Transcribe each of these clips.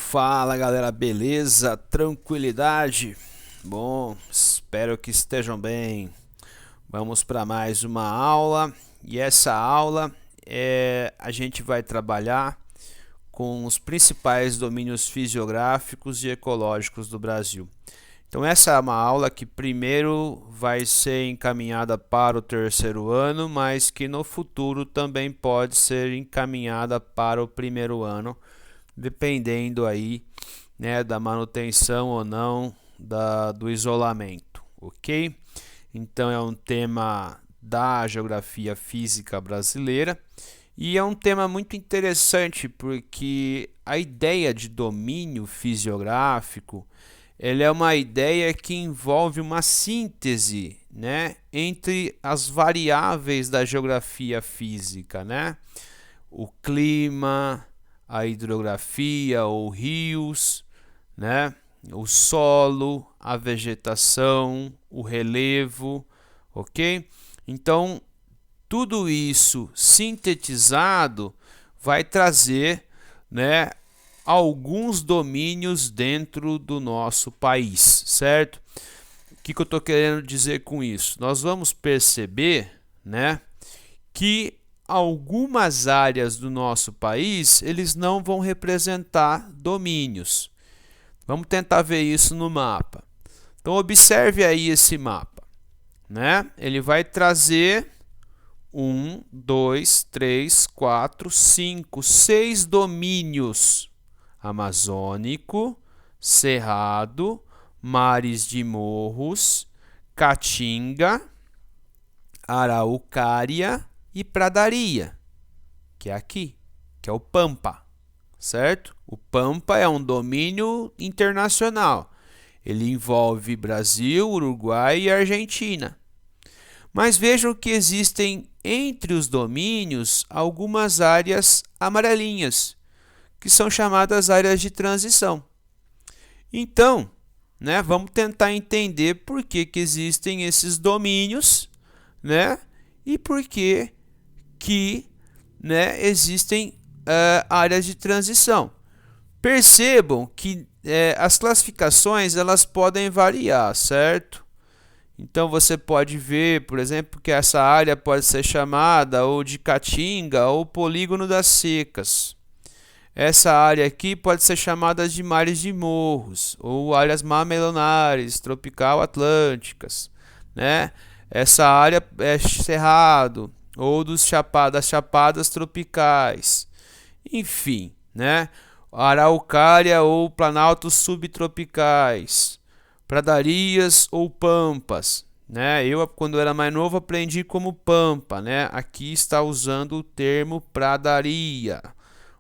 Fala galera, beleza? Tranquilidade? Bom, espero que estejam bem. Vamos para mais uma aula e essa aula a gente vai trabalhar com os principais domínios fisiográficos e ecológicos do Brasil. Então essa é uma aula que primeiro vai ser encaminhada para o terceiro ano, mas que no futuro também pode ser encaminhada para o primeiro ano, dependendo aí, né, da manutenção ou não do isolamento, ok? Então é um tema da geografia física brasileira e é um tema muito interessante porque a ideia de domínio fisiográfico ela é uma ideia que envolve uma síntese, né, entre as variáveis da geografia física, né? O clima, a hidrografia ou rios, né? O solo, a vegetação, o relevo, ok? Então, tudo isso sintetizado vai trazer, né, alguns domínios dentro do nosso país, certo? O que eu estou querendo dizer com isso? Nós vamos perceber, né, que algumas áreas do nosso país eles não vão representar domínios. Vamos tentar ver isso no mapa. Então observe aí esse mapa, né? Ele vai trazer 1, 2, 3, 4, 5, 6 domínios: amazônico, cerrado, mares de morros, caatinga, araucária e pradaria, que é aqui, que é o Pampa, certo? O Pampa é um domínio internacional. Ele envolve Brasil, Uruguai e Argentina. Mas vejam que existem entre os domínios algumas áreas amarelinhas, que são chamadas áreas de transição. Então, né, vamos tentar entender por que existem esses domínios, né, e por que né, existem áreas de transição. Percebam que as classificações elas podem variar, certo? Então você pode ver, por exemplo, que essa área pode ser chamada ou de caatinga ou polígono das secas. Essa área aqui pode ser chamada de mares de morros ou áreas mamelonares, tropical atlânticas, né? Essa área é cerrado ou das chapadas tropicais. Enfim, né? Araucária ou planaltos subtropicais, pradarias ou pampas, né? Eu, quando era mais novo, aprendi como pampa, né? Aqui está usando o termo pradaria,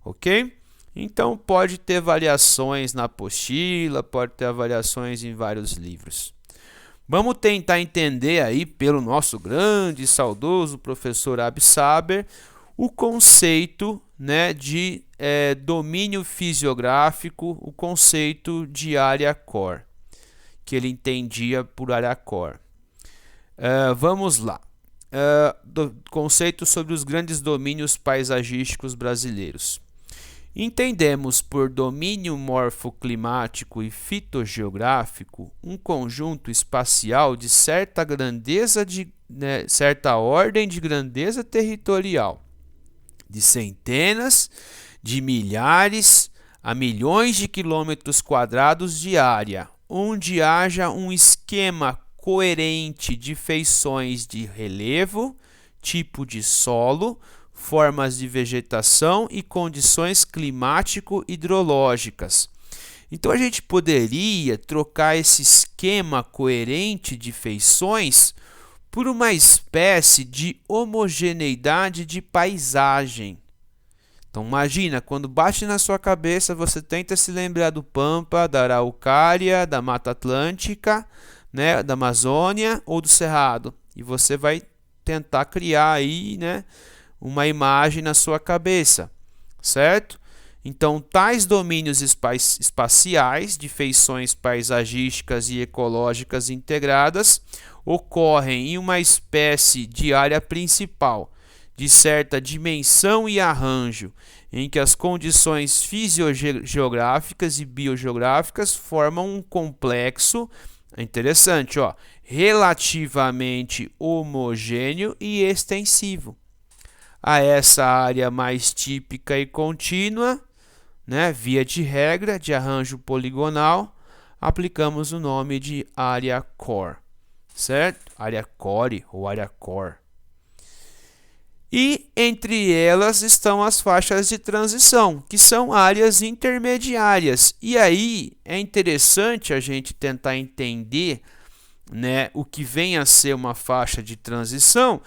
ok? Então pode ter variações na apostila, pode ter variações em vários livros. Vamos tentar entender aí, pelo nosso grande e saudoso professor Absaber, o conceito, né, de domínio fisiográfico, o conceito de área core, que ele entendia por área core. Vamos lá. Conceito sobre os grandes domínios paisagísticos brasileiros. Entendemos por domínio morfoclimático e fitogeográfico um conjunto espacial de certa grandeza certa ordem de grandeza territorial, de centenas de milhares a milhões de quilômetros quadrados de área, onde haja um esquema coerente de feições de relevo, tipo de solo, formas de vegetação e condições climático-hidrológicas. Então a gente poderia trocar esse esquema coerente de feições por uma espécie de homogeneidade de paisagem. Então imagina, quando bate na sua cabeça, você tenta se lembrar do Pampa, da Araucária, da Mata Atlântica, né, da Amazônia ou do Cerrado. E você vai tentar criar aí, né, uma imagem na sua cabeça, certo? Então, tais domínios espaciais de feições paisagísticas e ecológicas integradas ocorrem em uma espécie de área principal, de certa dimensão e arranjo, em que as condições fisiogeográficas e biogeográficas formam um complexo, interessante, ó, relativamente homogêneo e extensivo. A essa área mais típica e contínua, né, via de regra, de arranjo poligonal, aplicamos o nome de área core, certo? Área core ou área core. E entre elas estão as faixas de transição, que são áreas intermediárias. E aí é interessante a gente tentar entender, né, o que vem a ser uma faixa de transição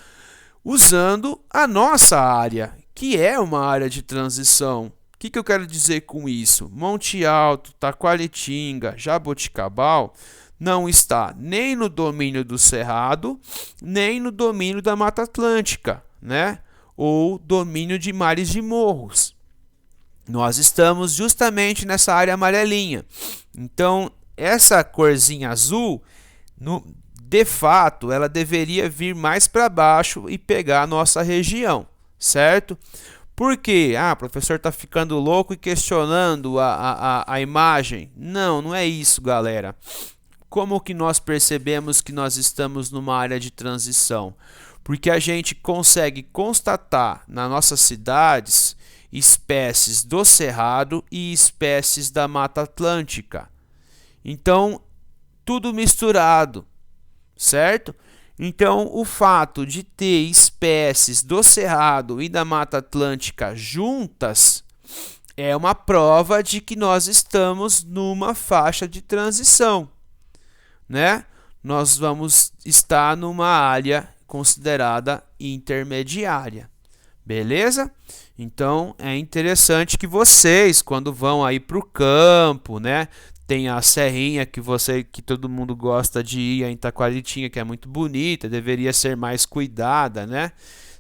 usando a nossa área, que é uma área de transição. O que eu quero dizer com isso? Monte Alto, Taquaritinga, Jaboticabal não está nem no domínio do Cerrado, nem no domínio da Mata Atlântica, né? Ou domínio de mares e morros. Nós estamos justamente nessa área amarelinha. Então, essa corzinha azul, de fato, ela deveria vir mais para baixo e pegar a nossa região, certo? Por quê? Ah, o professor está ficando louco e questionando a imagem. Não, não é isso, galera. Como que nós percebemos que nós estamos numa área de transição? Porque a gente consegue constatar nas nossas cidades espécies do Cerrado e espécies da Mata Atlântica. Então, tudo misturado, certo? Então, o fato de ter espécies do Cerrado e da Mata Atlântica juntas é uma prova de que nós estamos numa faixa de transição, né? Nós vamos estar numa área considerada intermediária, beleza? Então, é interessante que vocês, quando vão aí para o campo, né? Tem a serrinha que todo mundo gosta de ir, em Taquaritinga, que é muito bonita, deveria ser mais cuidada, né?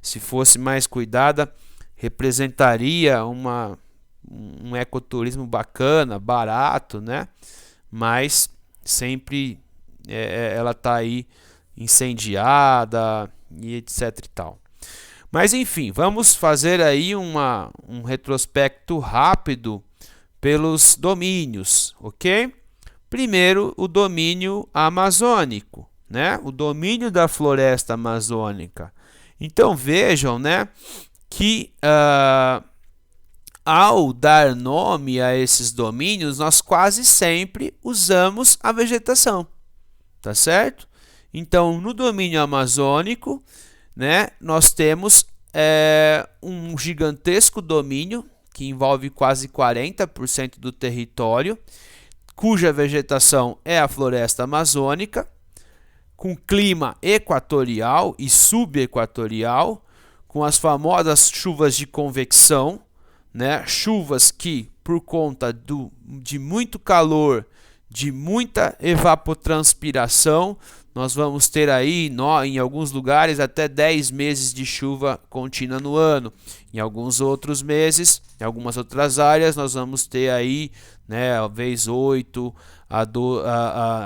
Se fosse mais cuidada, representaria um ecoturismo bacana, barato, né? Mas sempre ela está aí incendiada e etc e tal. Mas enfim, vamos fazer aí um retrospecto rápido pelos domínios, ok? Primeiro, o domínio amazônico, né? O domínio da floresta amazônica. Então vejam, né, que ao dar nome a esses domínios, nós quase sempre usamos a vegetação, tá certo? Então, no domínio amazônico, né, nós temos um gigantesco domínio que envolve quase 40% do território, cuja vegetação é a floresta amazônica, com clima equatorial e subequatorial, com as famosas chuvas de convecção, né? Chuvas que, por conta de muito calor, de muita evapotranspiração, nós vamos ter aí, em alguns lugares, até 10 meses de chuva contínua no ano. Em alguns outros meses, em algumas outras áreas, nós vamos ter aí, né, talvez 8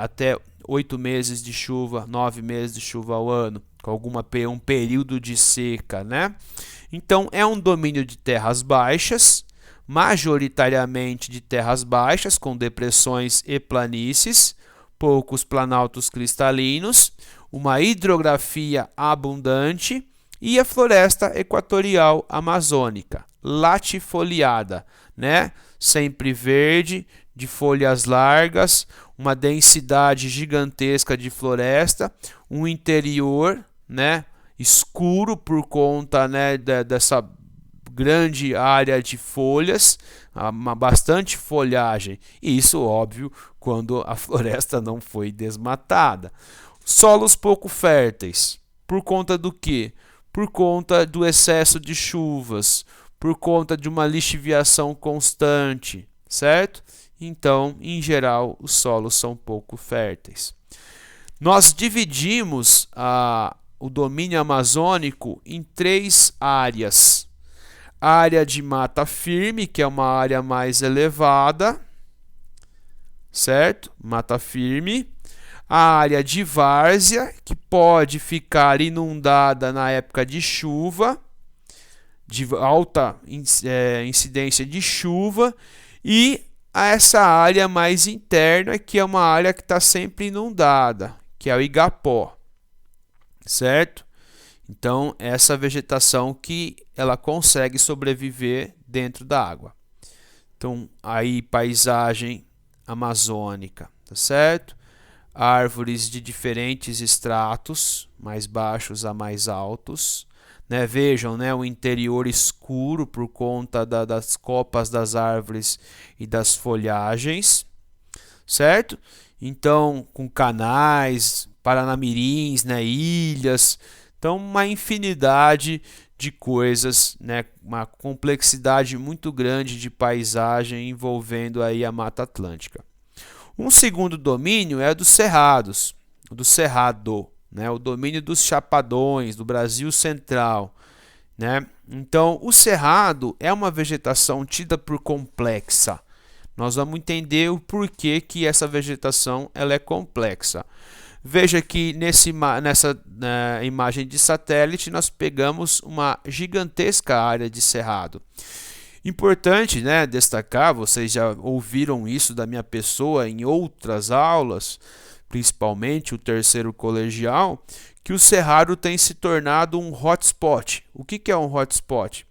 até 8 meses de chuva, 9 meses de chuva ao ano, com um período de seca, né? Então, é um domínio de terras baixas, majoritariamente de terras baixas, com depressões e planícies, poucos planaltos cristalinos, uma hidrografia abundante e a floresta equatorial amazônica, latifoliada, né? Sempre verde, de folhas largas, uma densidade gigantesca de floresta, um interior, né, escuro por conta, né, dessa grande área de folhas, bastante folhagem. E isso, óbvio, quando a floresta não foi desmatada. Solos pouco férteis. Por conta do quê? Por conta do excesso de chuvas, por conta de uma lixiviação constante, certo? Então, em geral, os solos são pouco férteis. Nós dividimos o domínio amazônico em 3 áreas. A área de mata firme, que é uma área mais elevada, certo? Mata firme. A área de várzea, que pode ficar inundada na época de chuva, de alta incidência de chuva, e a essa área mais interna, que é uma área que está sempre inundada, que é o Igapó, certo? Então, essa vegetação que ela consegue sobreviver dentro da água. Então, aí paisagem amazônica, tá certo? Árvores de diferentes estratos, mais baixos a mais altos, né? Vejam, né, o interior escuro por conta das copas das árvores e das folhagens, certo? Então, com canais, paranamirins, né, ilhas, então uma infinidade de coisas, né, uma complexidade muito grande de paisagem envolvendo aí a Mata Atlântica. Um segundo domínio é dos cerrados, do cerrado, né, o domínio dos chapadões, do Brasil Central, né? Então, o cerrado é uma vegetação tida por complexa. Nós vamos entender o porquê que essa vegetação ela é complexa. Veja que nessa imagem de satélite nós pegamos uma gigantesca área de cerrado. Importante, né, destacar, vocês já ouviram isso da minha pessoa em outras aulas, principalmente o terceiro colegial, que o cerrado tem se tornado um hotspot. O que é um hotspot?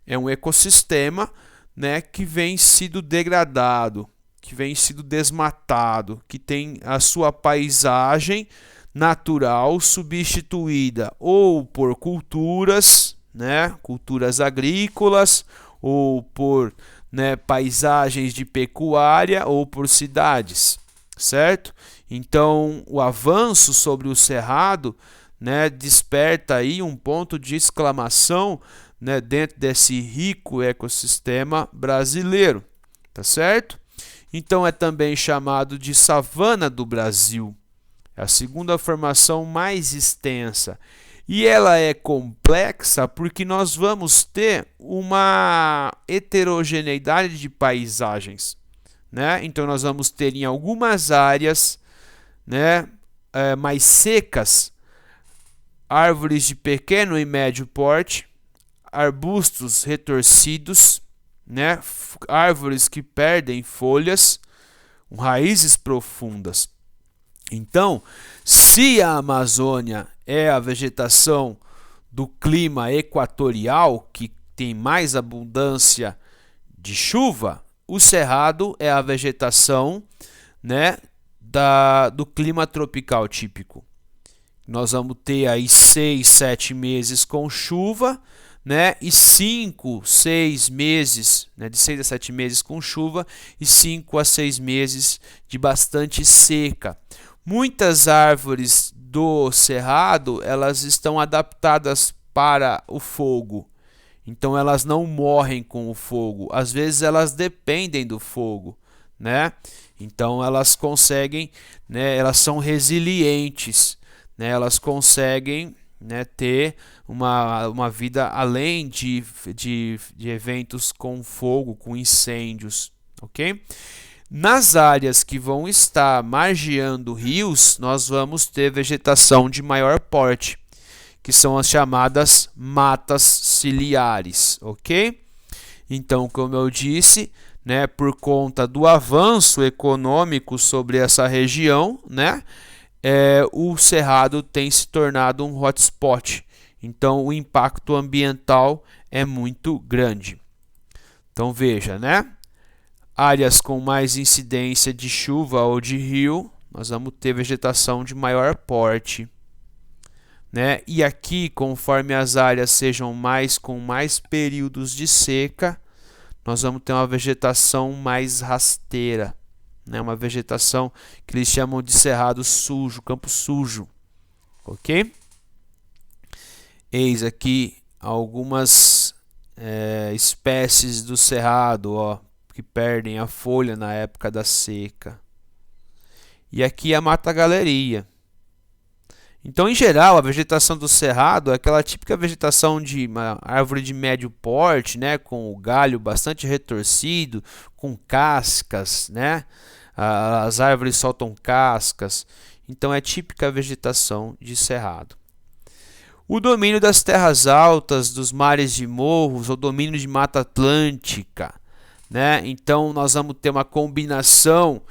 É um ecossistema, né, que vem sido degradado, que vem sido desmatado, que tem a sua paisagem natural substituída ou por culturas, né, culturas agrícolas, ou por, né, paisagens de pecuária, ou por cidades, certo? Então, o avanço sobre o cerrado, né, desperta aí um ponto de exclamação, né, dentro desse rico ecossistema brasileiro, tá certo? Então, é também chamado de savana do Brasil, é a segunda formação mais extensa. E ela é complexa porque nós vamos ter uma heterogeneidade de paisagens, né? Então nós vamos ter em algumas áreas, né, mais secas, árvores de pequeno e médio porte, arbustos retorcidos, né, árvores que perdem folhas, raízes profundas. Então, se a Amazônia é a vegetação do clima equatorial, que tem mais abundância de chuva, o cerrado é a vegetação, né, do clima tropical típico. Nós vamos ter aí 6, 7 meses com chuva, né, e 5, 6 meses, né, de 6 a 7 meses com chuva e 5 a 6 meses de bastante seca. Muitas árvores do cerrado, elas estão adaptadas para o fogo. Então elas não morrem com o fogo. Às vezes elas dependem do fogo, né? Então elas conseguem, né, elas são resilientes, né? Elas conseguem, né, ter uma vida além de eventos com fogo, com incêndios, ok? Nas áreas que vão estar margeando rios, nós vamos ter vegetação de maior porte, que são as chamadas matas ciliares, ok? Então, como eu disse, né, por conta do avanço econômico sobre essa região, né, o cerrado tem se tornado um hotspot. Então, o impacto ambiental é muito grande. Então, veja, né? Áreas com mais incidência de chuva ou de rio, nós vamos ter vegetação de maior porte, né? E aqui, conforme as áreas sejam com mais períodos de seca, nós vamos ter uma vegetação mais rasteira, né? Uma vegetação que eles chamam de cerrado sujo, campo sujo, ok? Eis aqui algumas espécies do cerrado, ó, que perdem a folha na época da seca. E aqui a mata galeria. Então, em geral, a vegetação do cerrado é aquela típica vegetação de uma árvore de médio porte, né, com o galho bastante retorcido, com cascas, né? As árvores soltam cascas. Então, é típica vegetação de cerrado. O domínio das terras altas, dos mares de morros, o domínio de Mata Atlântica, né? Então nós vamos ter uma combinação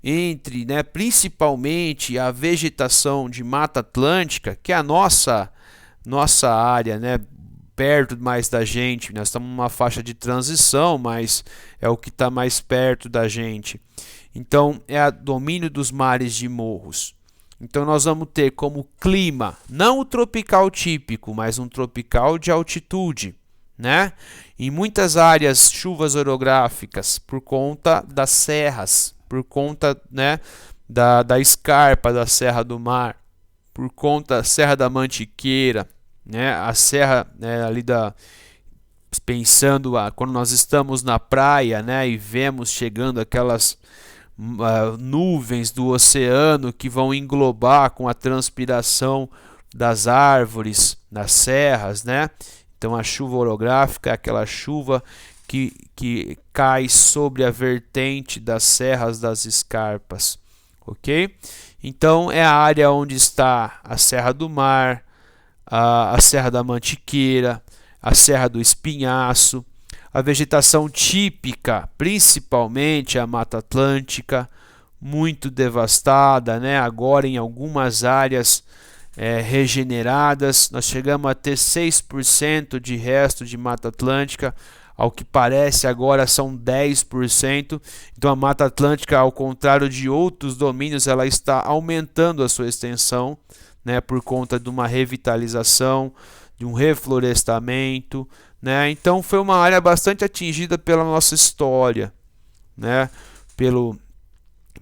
entre, né, principalmente a vegetação de Mata Atlântica, que é a nossa área, né, perto mais da gente. Nós estamos numa faixa de transição, mas é o que está mais perto da gente. Então é o domínio dos mares de morros. Então nós vamos ter como clima, não o tropical típico, mas um tropical de altitude, né? Em muitas áreas, chuvas orográficas por conta das serras, por conta, né, da escarpa da Serra do Mar, por conta da Serra da Mantiqueira, né? A serra, né, ali pensando quando nós estamos na praia, né, e vemos chegando aquelas nuvens do oceano que vão englobar com a transpiração das árvores nas serras, né? Então a chuva orográfica é aquela chuva que cai sobre a vertente das serras das escarpas, ok? Então é a área onde está a Serra do Mar, a Serra da Mantiqueira, a Serra do Espinhaço, a vegetação típica, principalmente a Mata Atlântica, muito devastada, né? Agora em algumas áreas regeneradas, nós chegamos a ter 6% de resto de Mata Atlântica, ao que parece agora são 10%. Então a Mata Atlântica, ao contrário de outros domínios, ela está aumentando a sua extensão, né? Por conta de uma revitalização, de um reflorestamento, né? Então foi uma área bastante atingida pela nossa história, né?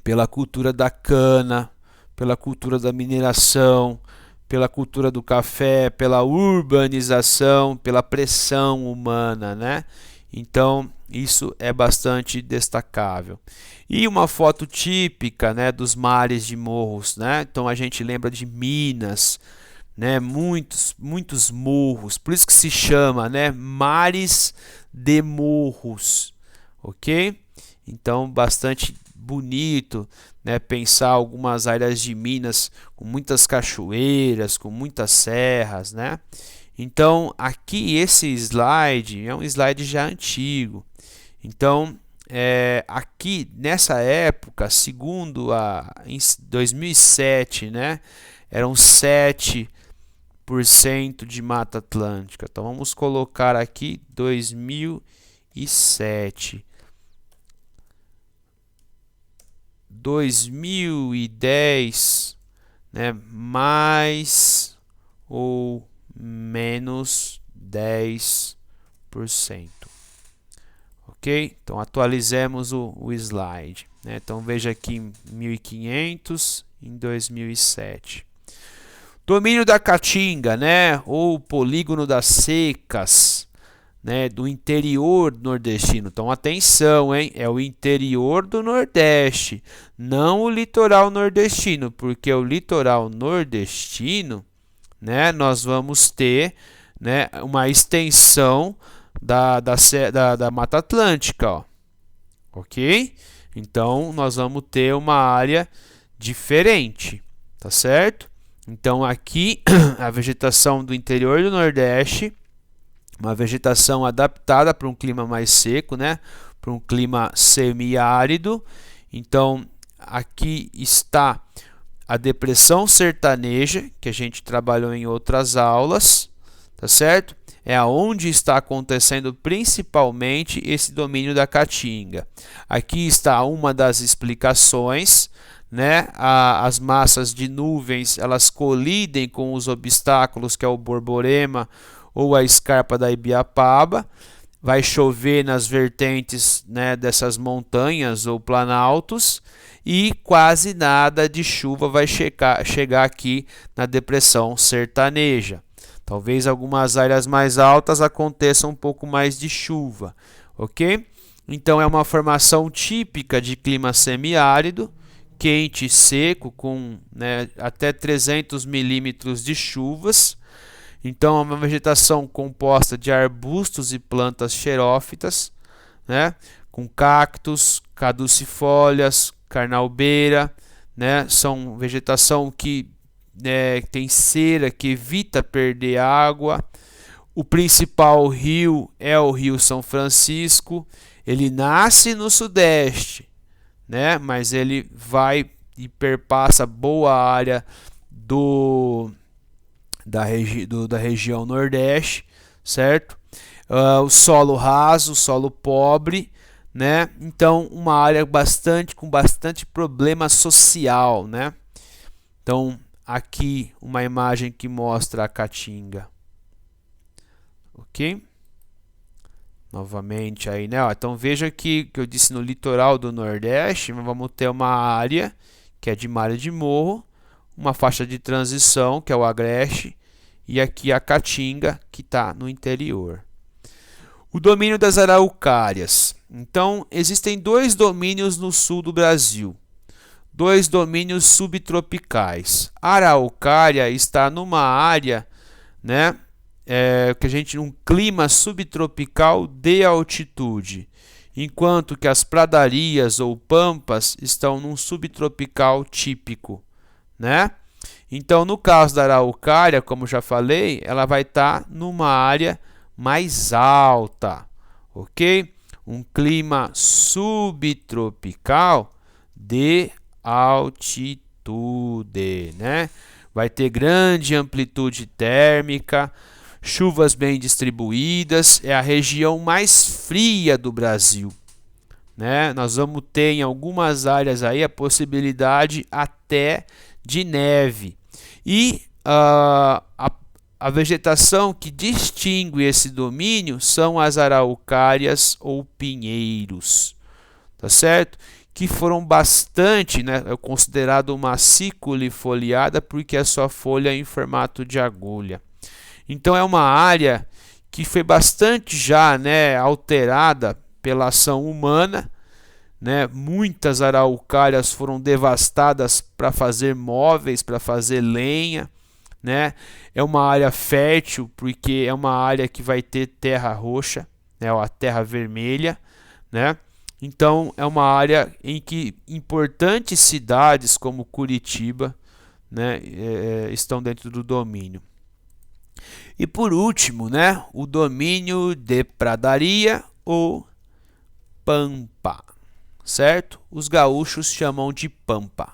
Pela cultura da cana, pela cultura da mineração, pela cultura do café, pela urbanização, pela pressão humana, né? Então isso é bastante destacável. E uma foto típica, né, dos mares de morros, né? Então a gente lembra de Minas, né, muitos morros, por isso que se chama, né, mares de morros, ok? Então bastante bonito, né, pensar algumas áreas de Minas com muitas cachoeiras, com muitas serras, né? Então aqui esse slide é um slide já antigo. Então aqui nessa época, segundo em 2007, né, eram 7% de Mata Atlântica. Então vamos colocar aqui 2007. 2010, né, mais ou menos 10%. Ok? Então atualizemos o slide, né? Então veja aqui em 1500, em 2007. Domínio da Caatinga, né, ou polígono das secas, né, do interior nordestino. Então atenção, hein? É o interior do Nordeste, não o litoral nordestino, porque o litoral nordestino, né, nós vamos ter, né, uma extensão da Mata Atlântica, ó. Ok? Então nós vamos ter uma área diferente, tá certo? Então aqui a vegetação do interior do Nordeste, uma vegetação adaptada para um clima mais seco, né? Para um clima semiárido. Então aqui está a depressão sertaneja, que a gente trabalhou em outras aulas, tá certo? É aonde está acontecendo principalmente esse domínio da Caatinga. Aqui está uma das explicações, né? As massas de nuvens, elas colidem com os obstáculos, que é o Borborema ou a escarpa da Ibiapaba. Vai chover nas vertentes, né, dessas montanhas ou planaltos, e quase nada de chuva vai chegar aqui na depressão sertaneja. Talvez algumas áreas mais altas aconteça um pouco mais de chuva, ok? Então é uma formação típica de clima semiárido, quente e seco, com, né, até 300 milímetros de chuvas. Então é uma vegetação composta de arbustos e plantas xerófitas, né, com cactos, caducifólias, carnaubeira, né, são vegetação que tem cera que evita perder água. O principal rio é o Rio São Francisco. Ele nasce no sudeste, né? Mas ele vai e perpassa boa área da região nordeste, certo? O solo raso, solo pobre, né? Então uma área com bastante problema social, né? Então aqui uma imagem que mostra a Caatinga, ok? Novamente aí, né? Ó, então veja que eu disse no litoral do Nordeste, vamos ter uma área que é de malha de morro, uma faixa de transição que é o Agreste e aqui a Caatinga que está no interior. O domínio das araucárias. Então existem dois domínios no sul do Brasil, dois domínios subtropicais. A araucária está numa área, né? Que a gente um clima subtropical de altitude, enquanto que as pradarias ou pampas estão num subtropical típico, né? Então, no caso da araucária, como já falei, ela vai estar numa área mais alta, ok? Um clima subtropical de altitude, né? Vai ter grande amplitude térmica, chuvas bem distribuídas, é a região mais fria do Brasil, né? Nós vamos ter em algumas áreas aí a possibilidade até de neve. E a vegetação que distingue esse domínio são as araucárias ou pinheiros, tá certo? Que foram bastante, né, considerado uma ciculifoliada porque a sua folha é em formato de agulha. Então é uma área que foi bastante já, né, alterada pela ação humana, né? Muitas araucárias foram devastadas para fazer móveis, para fazer lenha, né? É uma área fértil porque é uma área que vai ter terra roxa, né, a terra vermelha, né? Então é uma área em que importantes cidades como Curitiba, né, estão dentro do domínio. E por último, né, o domínio de pradaria ou pampa, certo? Os gaúchos chamam de pampa,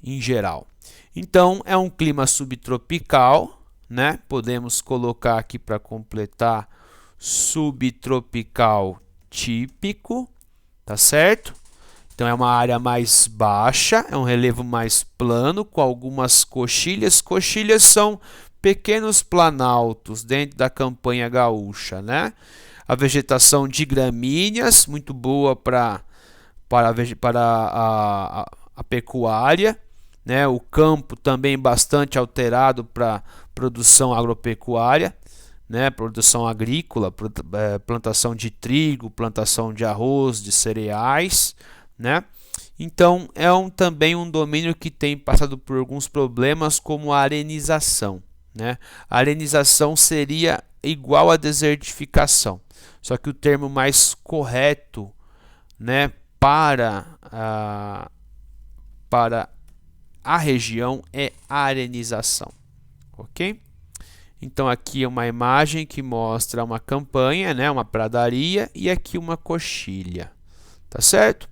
em geral. Então, é um clima subtropical, né? Podemos colocar aqui para completar subtropical típico, tá certo? Então, é uma área mais baixa, é um relevo mais plano, com algumas coxilhas. Coxilhas são pequenos planaltos dentro da campanha gaúcha, né? A vegetação de gramíneas, muito boa para a pecuária, né? O campo também bastante alterado para produção agropecuária, né? Produção agrícola, plantação de trigo, plantação de arroz, de cereais, né? Então é também um domínio que tem passado por alguns problemas como a arenização, né? A arenização seria igual à desertificação, só que o termo mais correto, né, para a região é arenização, ok? Então aqui é uma imagem que mostra uma campanha, né, uma pradaria, e aqui uma coxilha, tá certo?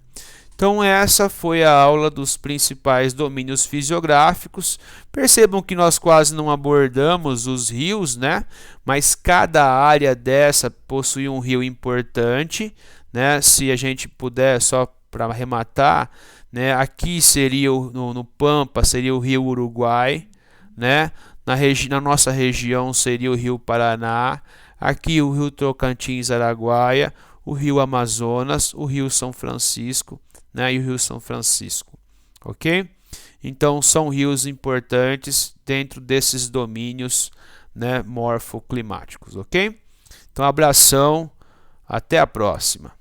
Então essa foi a aula dos principais domínios fisiográficos. Percebam que nós quase não abordamos os rios, né? Mas cada área dessa possui um rio importante, né? Se a gente puder, só para arrematar, né? Aqui seria no Pampa seria o rio Uruguai, né? Na nossa região seria o rio Paraná, aqui o rio Tocantins, Araguaia, o rio Amazonas, o rio São Francisco, né, e o rio São Francisco, ok? Então são rios importantes dentro desses domínios, né, morfoclimáticos, ok? Então abração, até a próxima.